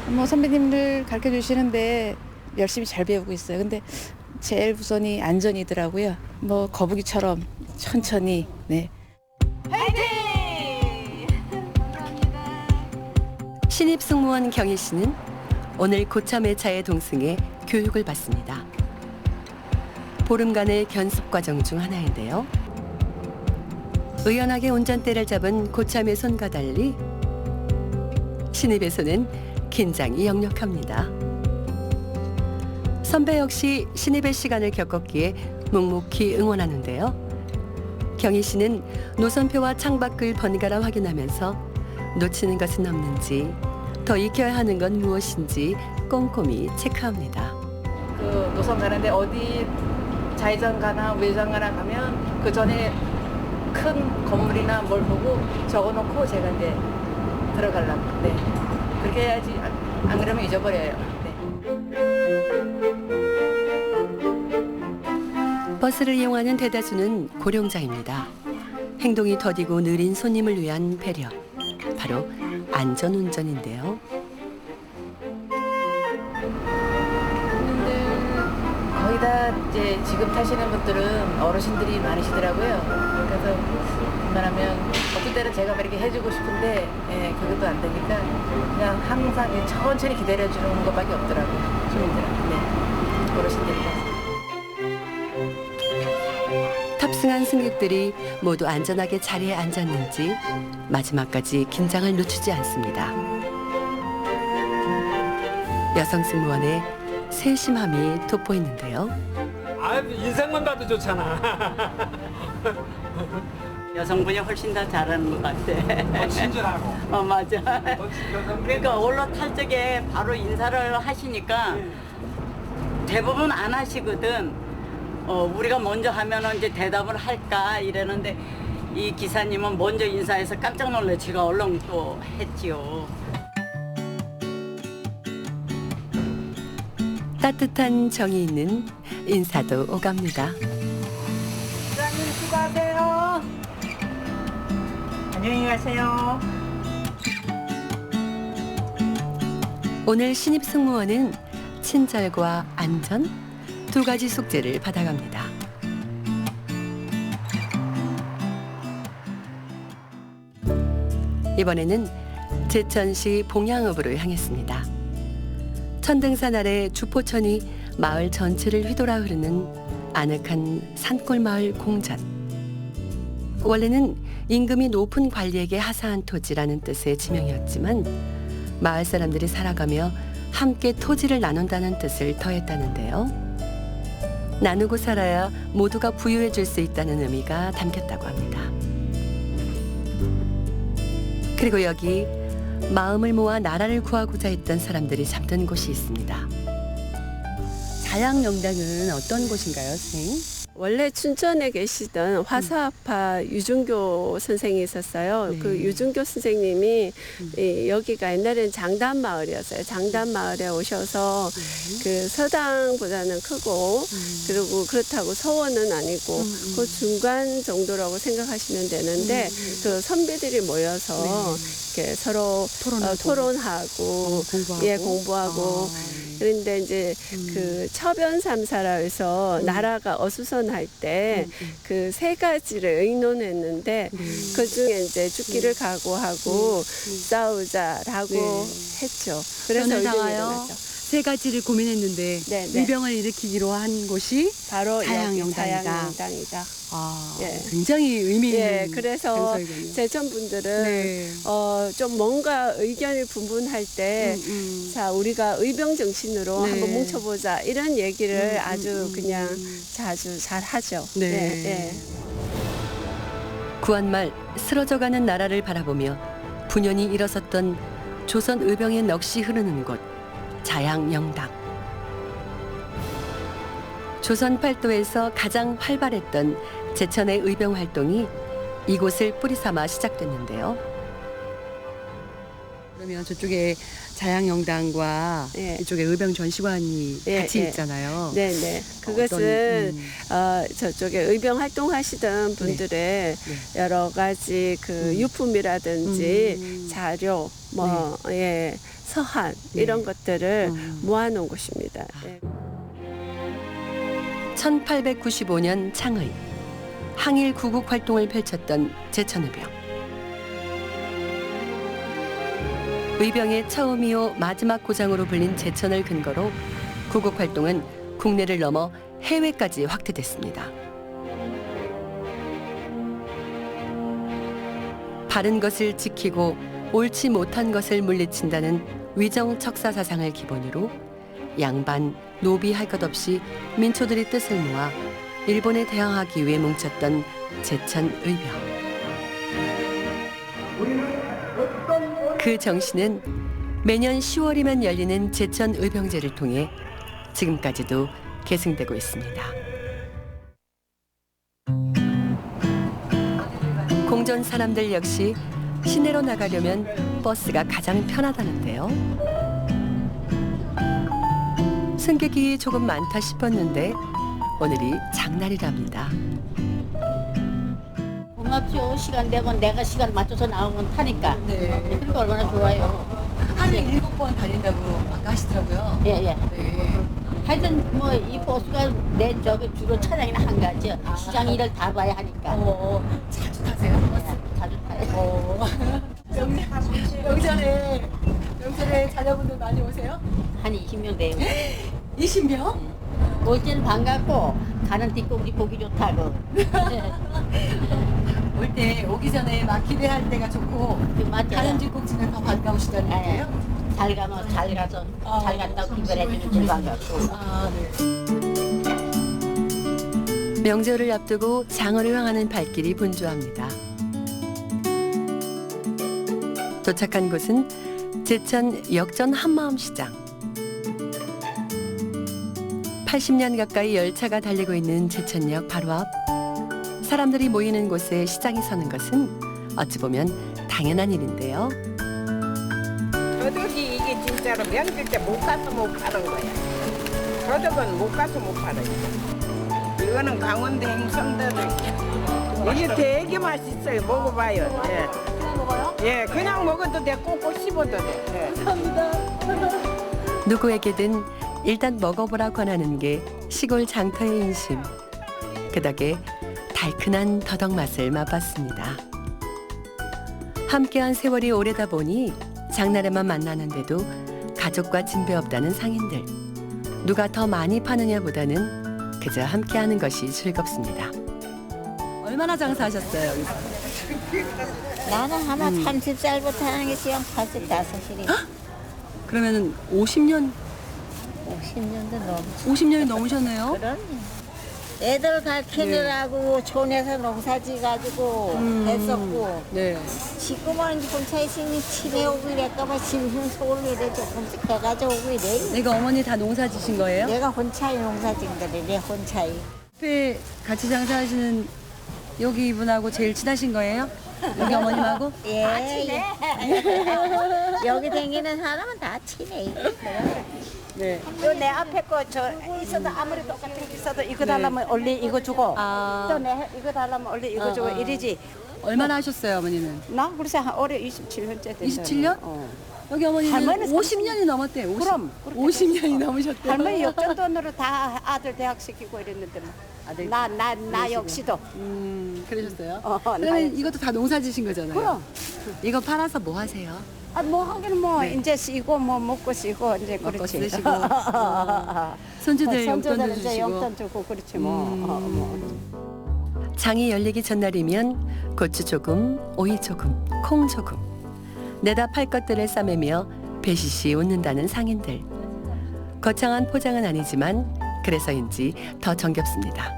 뭐 선배님들 가르쳐 주시는데 열심히 잘 배우고 있어요. 근데 제일 우선이 안전이더라고요. 뭐 거북이처럼 천천히. 신입 승무원 경희 씨는 오늘 고참회차에 동승해 교육을 받습니다. 보름간의 견습 과정 중 하나인데요. 의연하게 운전대를 잡은 고참의 손과 달리 신입의 손은 긴장이 역력합니다. 선배 역시 신입의 시간을 겪었기에 묵묵히 응원하는데요. 경희 씨는 노선표와 창밖을 번갈아 확인하면서 놓치는 것은 없는지, 더 익혀야 하는 건 무엇인지 꼼꼼히 체크합니다. 그 노선 가는데 어디 좌회전 가나 우회전 가나 가면 그 전에 큰 건물이나 뭘 보고 적어놓고 제가 이제 들어가려고. 그렇게 해야지 안 그러면 잊어버려요. 버스를 이용하는 대다수는 고령자입니다. 행동이 더디고 느린 손님을 위한 배려, 바로 안전운전인데요. 거의 다 이제 지금 타시는 분들은 어르신들이 많으시더라고요. 그래서 웬만하면 어떨 때는 제가 이렇게 해주고 싶은데 그것도 안 되니까 그냥 항상 천천히 기다려주는 것밖에 없더라고요. 주민들은. 어르신들이라서. 탑승한 승객들이 모두 안전하게 자리에 앉았는지 마지막까지 긴장을 늦추지 않습니다. 여성 승무원의 세심함이 돋보이는데요. 인상만 봐도 좋잖아. 여성분이 훨씬 더 잘하는 것 같아. 친절하고. 맞아. 그러니까 올라탈 적에 바로 인사를 하시니까 대부분 안 하시거든. 우리가 먼저 하면은 이제 대답을 할까 이러는데 이 기사님은 먼저 인사해서 깜짝 놀래 제가 얼른 또 했지요. 따뜻한 정이 있는 인사도 오갑니다. 부장님 수고하세요. 안녕히 가세요. 오늘 신입 승무원은 친절과 안전 두 가지 숙제를 받아갑니다. 이번에는 제천시 봉양읍으로 향했습니다. 천등산 아래 주포천이 마을 전체를 휘돌아 흐르는 아늑한 산골 마을 공전. 원래는 임금이 높은 관리에게 하사한 토지라는 뜻의 지명이었지만 마을 사람들이 살아가며 함께 토지를 나눈다는 뜻을 더했다는데요. 나누고 살아야 모두가 부유해질 수 있다는 의미가 담겼다고 합니다. 그리고 여기 마음을 모아 나라를 구하고자 했던 사람들이 잠든 곳이 있습니다. 자양영당은 어떤 곳인가요, 선생님? 원래 춘천에 계시던 화사아파 유준교 선생이 있었어요. 네. 그 유준교 선생님이 여기가 옛날에는 장단마을이었어요. 장단마을에 오셔서 그 서당보다는 크고 그리고 그렇다고 서원은 아니고 그 중간 정도라고 생각하시면 되는데 그 선비들이 모여서 이렇게 서로 토론하고 공부하고 그런데 이제 그 처변삼사라 해서 나라가 어수선할 때 그 세 가지를 의논했는데 그 중에 이제 죽기를 각오하고 싸우자라고 했죠. 그래서 변을 의병이 당하여 일어났죠. 세 가지를 고민했는데 의병을 일으키기로 한 곳이 바로 자양영당이다. 자양영당이다. 굉장히 의미 있는 그래서 장소이군요. 제천 분들은 좀 뭔가 의견을 분분할 때 자 우리가 의병 정신으로 한번 뭉쳐보자 이런 얘기를 아주 그냥 자주 잘 하죠. 구한말 쓰러져가는 나라를 바라보며 분연히 일어섰던 조선 의병의 넋이 흐르는 곳 자양영당. 조선 팔도에서 가장 활발했던 제천의 의병 활동이 이곳을 뿌리삼아 시작됐는데요. 그러면 저쪽에 자양영당과 이쪽에 의병 전시관이 같이 있잖아요. 네네. 그것은 저쪽에 의병 활동하시던 분들의 여러 가지 그 유품이라든지 자료, 서한 이런 것들을 모아놓은 곳입니다. 1895년 창의 항일 구국 활동을 펼쳤던 제천의병. 의병의 처음이요 마지막 고장으로 불린 제천을 근거로 구국 활동은 국내를 넘어 해외까지 확대됐습니다. 바른 것을 지키고 옳지 못한 것을 물리친다는 위정척사 사상을 기본으로 양반, 노비 할 것 없이 민초들의 뜻을 모아 일본에 대항하기 위해 뭉쳤던 제천 의병. 그 정신은 매년 10월이면 열리는 제천 의병제를 통해 지금까지도 계승되고 있습니다. 공전 사람들 역시 시내로 나가려면 버스가 가장 편하다는데요. 승객이 조금 많다 싶었는데 오늘이 장날이랍니다. 고맙죠. 시간 되면 내가 시간 맞춰서 나오면 타니까. 그러니까 얼마나 좋아요. 하루에 7번 다닌다고 아까 하시더라고요. 예. 하여튼 뭐 이 버스가 내 저기 주로 차량이나 한 가지. 시장 일을 다 봐야 하니까. 자주 타세요? 버스? 자주 타요. 명절에 자녀분들 많이 오세요? 한 20명 돼요. 20명? 올 때는 반갑고 가는 뒷공기 보기 좋다고. 올 때 오기 전에 막 기대할 때가 좋고 가는 뒷공기는 더 반가우시다는 얘기예요? 잘 가면 잘 가서 잘 간다고 기별해주면 제일 반갑고. 명절을 앞두고 장어를 향하는 발길이 분주합니다. 도착한 곳은 제천 역전 한마음시장. 80년 가까이 열차가 달리고 있는 제천역 바로 앞. 사람들이 모이는 곳에 시장이 서는 것은 어찌 보면 당연한 일인데요. 더덕이 이게 진짜로 명절 때 못 가서 못 파는 거야. 더덕은 못 가서 못 팔아요. 이거는 강원도 행성더덕이야. 이게 되게 맛있어요. 먹어봐요. 예, 그냥 먹어도 돼. 꼭꼭 씹어도 돼. 감사합니다. 누구에게든 일단 먹어보라 권하는 게 시골 장터의 인심. 그 덕에 달큰한 더덕 맛을 맛봤습니다. 함께한 세월이 오래다 보니 장날에만 만나는데도 가족과 진배 없다는 상인들. 누가 더 많이 파느냐보다는 그저 함께하는 것이 즐겁습니다. 얼마나 장사하셨어요, 여기서? 나는 아마 30살부터 하는 게 지금 85살이. 그러면 50년? 50년도 넘. 50년이 넘으셨네요? 그럼요. 애들 가르치느라고 촌에서 농사지 가지고 했었고 네. 지금은 혼자 있으니 치매 오고 이럴까봐 심심소를 이래 조금씩 해가지고 오고 이래. 내가 어머니 다 농사 지신 거예요? 내가 혼자이 농사진 거래. 내 혼자이. 옆에 같이 장사하시는 여기 이분하고 제일 친하신 거예요? 여기 어머님하고? 예. 여기 다니는 사람은 다 친해. 네. 내 앞에 거 저 있어도 아무리 똑같은 게 있어도 이거 달라면 원래 이거 주고 또 내 이거 달라면 원래 이거 주고 이러지. 얼마나 하셨어요, 어머니는? 나 글쎄 올해 27년째 됐어요. 27년? 여기 어머니는 할머니는 50년이 넘었대요. 50, 그럼 50년이 넘으셨대요. 할머니 역전 돈으로 다 아들 대학 시키고 이랬는데 아들 나 역시도. 그러셨어요? 나 그러면 이것도 다 농사 지신 거잖아요. 그럼. 이거 팔아서 뭐 하세요? 뭐 하기는 뭐 네. 이제 쓰고 뭐 먹고 쓰고 이제 먹고 그렇지. 쓰시고. 손주들 용돈도 이제 주시고. 용돈 주고 그렇지 뭐. 장이 열리기 전날이면 고추 조금, 오이 조금, 콩 조금 내다 팔 것들을 싸매며 배시시 웃는다는 상인들. 거창한 포장은 아니지만 그래서인지 더 정겹습니다.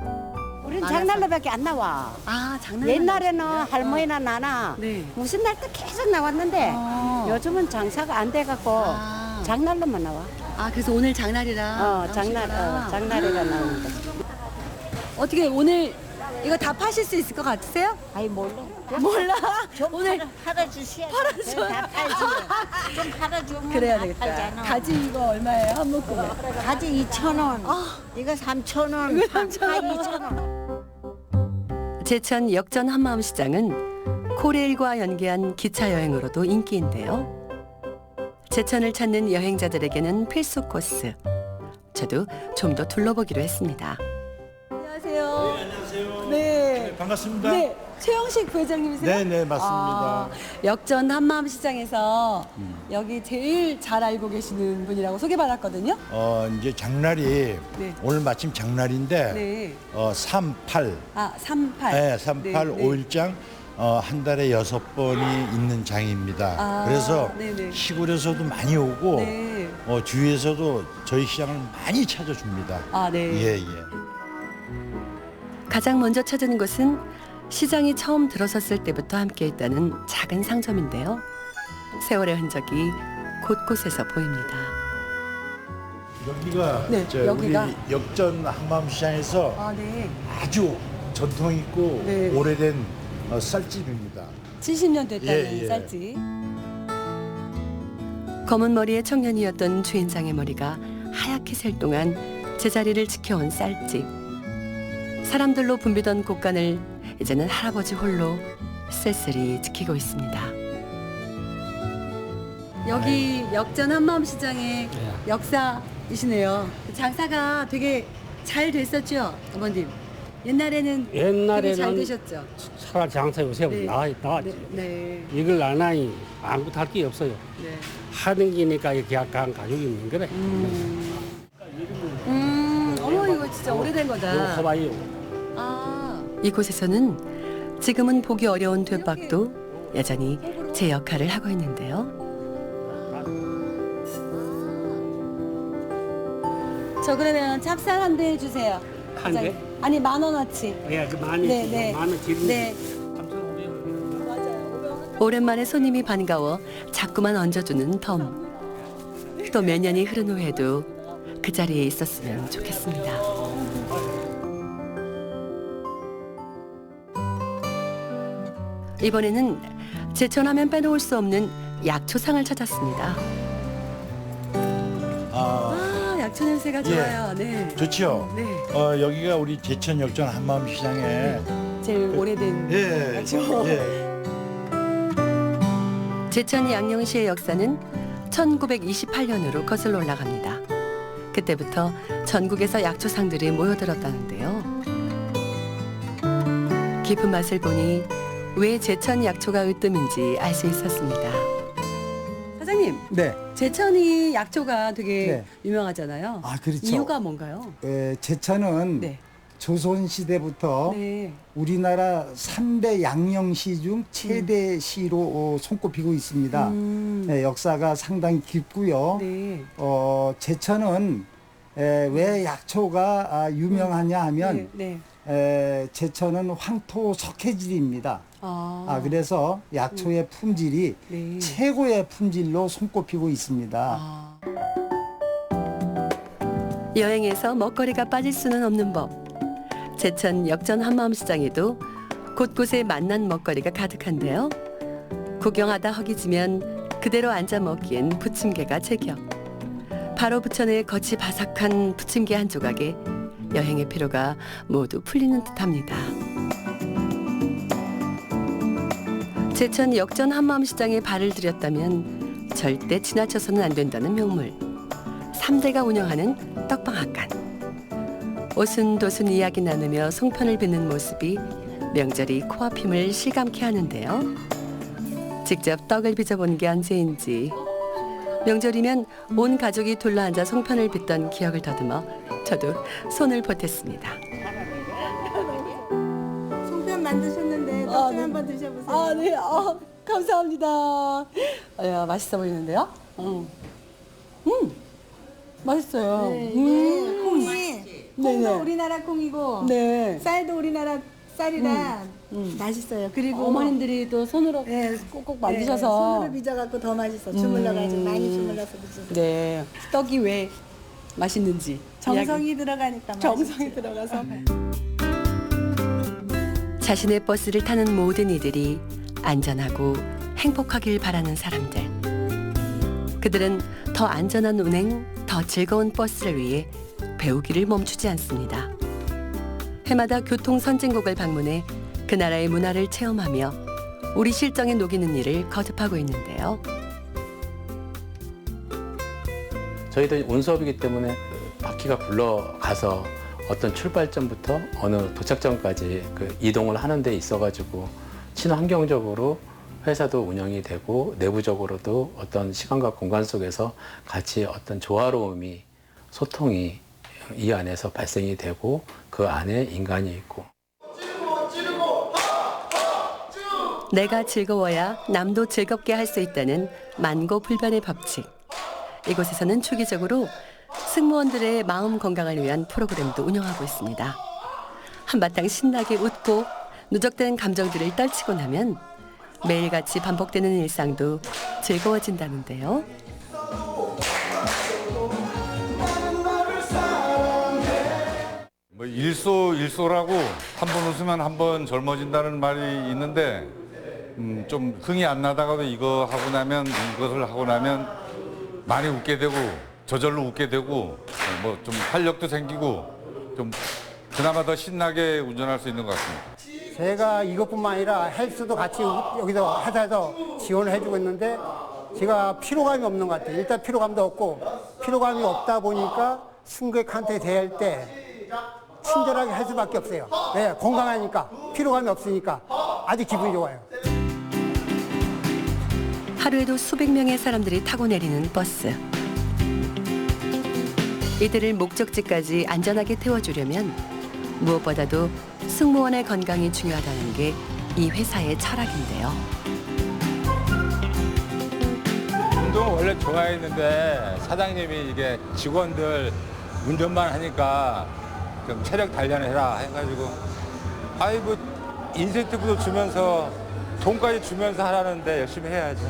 우린 장날로밖에 안 나와. 아, 장날. 옛날에는 할머니나 나나 네. 무슨 날 또 계속 나왔는데 요즘은 장사가 안 돼갖고 장날로만 나와. 아, 그래서 오늘 장날이라. 장날이라 나오는 거지. 어떻게 오늘 이거 다 파실 수 있을 것 같으세요? 아이 몰라. 몰라. 오늘 팔아주셔야지. 팔아줘요. 다 팔지. 좀 팔아주면 그래야 다 되겠다. 팔잖아. 가지 이거 얼마예요? 한 묶음에. 가지 2,000원. 이거 3,000원. 이거 3,000원. 2,000원. 제천 역전 한마음시장은 코레일과 연계한 기차 여행으로도 인기인데요. 제천을 찾는 여행자들에게는 필수 코스. 저도 좀 더 둘러보기로 했습니다. 안녕하세요. 네, 안녕하세요. 네. 반갑습니다. 네. 최영식 부회장님이세요? 네, 네, 맞습니다. 역전 한마음시장에서 여기 제일 잘 알고 계시는 분이라고 소개받았거든요. 이제 장날이 네. 오늘 마침 장날인데 네. 38. 아, 38. 네, 38 네. 5일장 한 달에 6번이 있는 장입니다. 아, 그래서 네네. 시골에서도 많이 오고 네. 주위에서도 저희 시장을 많이 찾아줍니다. 아, 네. 예, 예. 가장 먼저 찾은 곳은 시장이 처음 들어섰을 때부터 함께했다는 작은 상점인데요. 세월의 흔적이 곳곳에서 보입니다. 여기가 네, 여기가? 우리 역전 한마음시장에서 아, 네. 아주 전통 있고 네. 오래된 쌀집입니다. 70년 됐다는 예, 예. 쌀집. 검은 머리의 청년이었던 주인장의 머리가 하얗게 셀 동안 제자리를 지켜온 쌀집. 사람들로 붐비던 곳간을 이제는 할아버지 홀로 쓸쓸히 지키고 있습니다. 여기 역전 한마음시장의 역사이시네요. 장사가 되게 잘 됐었죠, 어머님? 옛날에는 되게 잘 되셨죠? 차라리 장사 요새 네. 나왔지. 네. 이걸 안 하니 아무것도 할 게 없어요. 네. 하는 기니까 이렇게 약간 가족이 있는 거래. 어머 이거 진짜 오래된 거다. 이거 봐봐요. 아. 이곳에서는 지금은 보기 어려운 되박도 여전히 제 역할을 하고 있는데요. 저 그러면 찹쌀 한 대 해주세요. 한 대? 아니 10,000원어치. 예, 그 많이 네, 네. 많은 지금. 네. 오랜만에 손님이 반가워 자꾸만 얹어주는 덤. 또 몇 년이 흐른 후에도 그 자리에 있었으면 좋겠습니다. 이번에는 제천하면 빼놓을 수 없는 약초상을 찾았습니다. 아, 약초 냄새가 좋아요. 네. 좋지요? 네. 여기가 우리 제천 역전 한마음시장에 제일 오래된 예, 약초. 예. 제천 양령시의 역사는 1928년으로 거슬러 올라갑니다. 그때부터 전국에서 약초상들이 모여들었다는데요. 깊은 맛을 보니 왜 제천 약초가 으뜸인지 알 수 있었습니다. 사장님, 네. 제천이 약초가 되게 네. 유명하잖아요. 아, 그렇죠. 이유가 뭔가요? 제천은 네. 조선시대부터 네. 우리나라 3대 양령시 중 최대 시로 손꼽히고 있습니다. 네, 역사가 상당히 깊고요. 네. 제천은 왜 약초가 유명하냐 하면 네. 제천은 황토 석회질입니다. 그래서 약초의 품질이 네. 최고의 품질로 손꼽히고 있습니다. 여행에서 먹거리가 빠질 수는 없는 법. 제천 역전 한마음시장에도 곳곳에 맛난 먹거리가 가득한데요. 구경하다 허기지면 그대로 앉아 먹기엔 부침개가 제격. 바로 부천의 겉이 바삭한 부침개 한 조각에 여행의 피로가 모두 풀리는 듯합니다. 제천 역전 한마음시장에 발을 들였다면 절대 지나쳐서는 안 된다는 명물. 3대가 운영하는 떡방앗간. 오순도순 이야기 나누며 송편을 빚는 모습이 명절이 코앞임을 실감케 하는데요. 직접 떡을 빚어본 게 언제인지 명절이면 온 가족이 둘러앉아 송편을 빚던 기억을 더듬어 저도 손을 보탰습니다. 송편 만드셨는데 떡 좀 한번 드셔보세요. 네. 감사합니다. 야, 맛있어 보이는데요? 맛있어요. 네, 이게 콩이 콩도 우리나라 콩이고 네. 쌀도 우리나라 쌀이라 맛있어요. 그리고 어머님들이 또 손으로 꼭꼭 만드셔서 손으로 빚어갖고 더 맛있어. 주물러가지고 많이 주물러서 빚어. 네. 떡이 왜 맛있는지 정성이 이야기. 들어가니까 정성이 들어가서 자신의 버스를 타는 모든 이들이 안전하고 행복하길 바라는 사람들. 그들은 더 안전한 운행, 더 즐거운 버스를 위해 배우기를 멈추지 않습니다. 해마다 교통 선진국을 방문해 그 나라의 문화를 체험하며 우리 실정에 녹이는 일을 거듭하고 있는데요. 저희도 운수업이기 때문에 바퀴가 굴러가서 어떤 출발점부터 어느 도착점까지 그 이동을 하는 데 있어가지고 친환경적으로 회사도 운영이 되고 내부적으로도 어떤 시간과 공간 속에서 같이 어떤 조화로움이 소통이 이 안에서 발생이 되고 그 안에 인간이 있고 내가 즐거워야 남도 즐겁게 할 수 있다는 만고불변의 법칙. 이곳에서는 주기적으로 승무원들의 마음 건강을 위한 프로그램도 운영하고 있습니다. 한바탕 신나게 웃고 누적된 감정들을 떨치고 나면 매일같이 반복되는 일상도 즐거워진다는데요. 뭐 일소라고 한 번 웃으면 한 번 젊어진다는 말이 있는데 좀 흥이 안 나다가도 이것을 하고 나면 많이 웃게 되고 저절로 웃게 되고 뭐 좀 활력도 생기고 좀 그나마 더 신나게 운전할 수 있는 것 같습니다. 제가 이것뿐만 아니라 헬스도 같이 여기서 회사에서 지원을 해주고 있는데 제가 피로감이 없는 것 같아요. 일단 피로감도 없고 피로감이 없다 보니까 승객한테 대할 때 친절하게 할 수밖에 없어요. 네, 건강하니까 피로감이 없으니까 아주 기분이 좋아요. 하루에도 수백 명의 사람들이 타고 내리는 버스. 이들을 목적지까지 안전하게 태워주려면 무엇보다도 승무원의 건강이 중요하다는 게 이 회사의 철학인데요. 운동을 원래 좋아했는데 사장님이 이게 직원들 운전만 하니까 좀 체력 단련해라 해가지고 아이고 인센티브도 주면서 돈까지 주면서 하라는데 열심히 해야죠.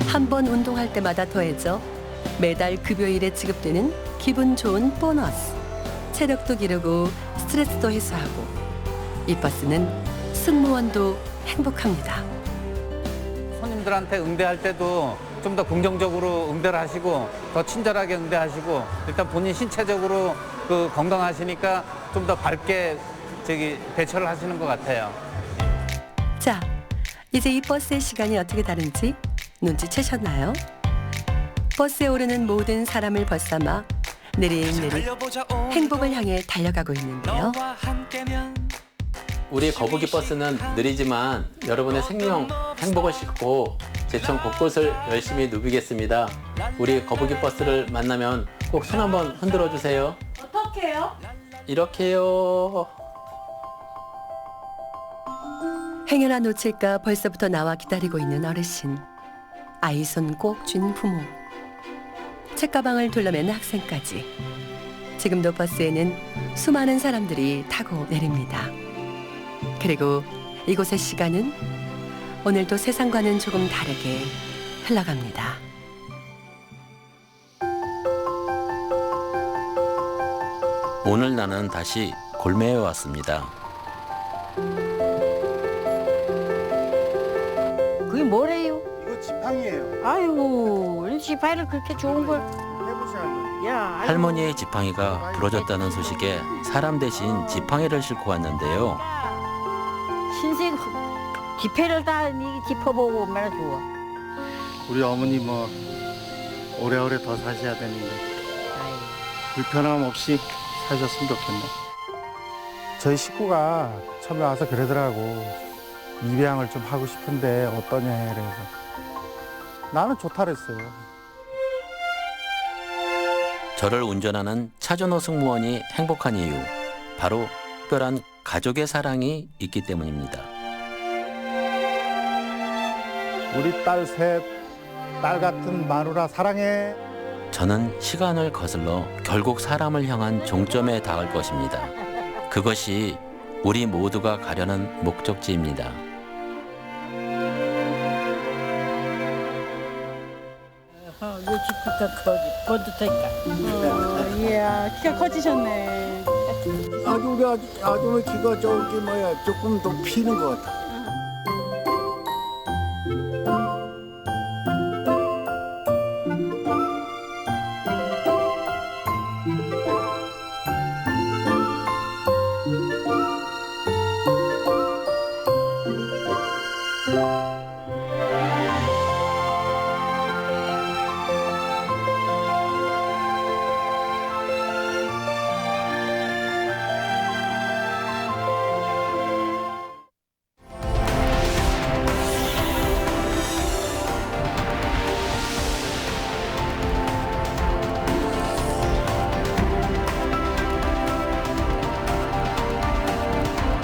한 번 운동할 때마다 더해져 매달 급여일에 지급되는 기분 좋은 보너스. 체력도 기르고 스트레스도 해소하고 이 버스는 승무원도 행복합니다. 손님들한테 응대할 때도 좀 더 긍정적으로 응대를 하시고 더 친절하게 응대하시고 일단 본인 신체적으로 그 건강하시니까 좀 더 밝게 대처를 하시는 것 같아요. 자, 이제 이 버스의 시간이 어떻게 다른지 눈치채셨나요? 버스에 오르는 모든 사람을 벗삼아 느릿느릿 행복을 향해 달려가고 있는데요. 우리 거북이 버스는 느리지만 여러분의 생명, 행복을 싣고 제천 곳곳을 열심히 누비겠습니다. 우리 거북이 버스를 만나면 꼭 손 한번 흔들어 주세요. 어떻게요? 이렇게요. 행여나 놓칠까 벌써부터 나와 기다리고 있는 어르신. 아이 손 꼭 쥔 부모. 책가방을 둘러맨 학생까지. 지금도 버스에는 수많은 사람들이 타고 내립니다. 그리고 이곳의 시간은 오늘도 세상과는 조금 다르게 흘러갑니다. 오늘 나는 다시 골매에 왔습니다. 그게 뭐래요? 이거 지팡이에요. 아이고, 이 지팡이를 그렇게 좋은 걸. 야, 아이고. 할머니의 지팡이가 부러졌다는 소식에 사람 대신 지팡이를 싣고 왔는데요. 신생 지폐를 다 짚어보고 얼마나 좋아. 우리 어머니 뭐 오래오래 더 사셔야 되는데 불편함 없이 사셨으면 좋겠네. 저희 식구가 처음에 와서 그러더라고. 입양을 좀 하고 싶은데 어떠냐 그래서 나는 좋다 그랬어요. 저를 운전하는 차준호 승무원이 행복한 이유, 바로 특별한 가족의 사랑이 있기 때문입니다. 우리 딸 셋, 딸 같은 마누라 사랑해. 저는 시간을 거슬러 결국 사람을 향한 종점에 닿을 것입니다. 그것이 우리 모두가 가려는 목적지입니다. 내 집부터 번듯하니까. 이야, 키가 커지셨네. 아주 우리 아줌마 키가 저기 뭐야 조금 더 피는 것 같아.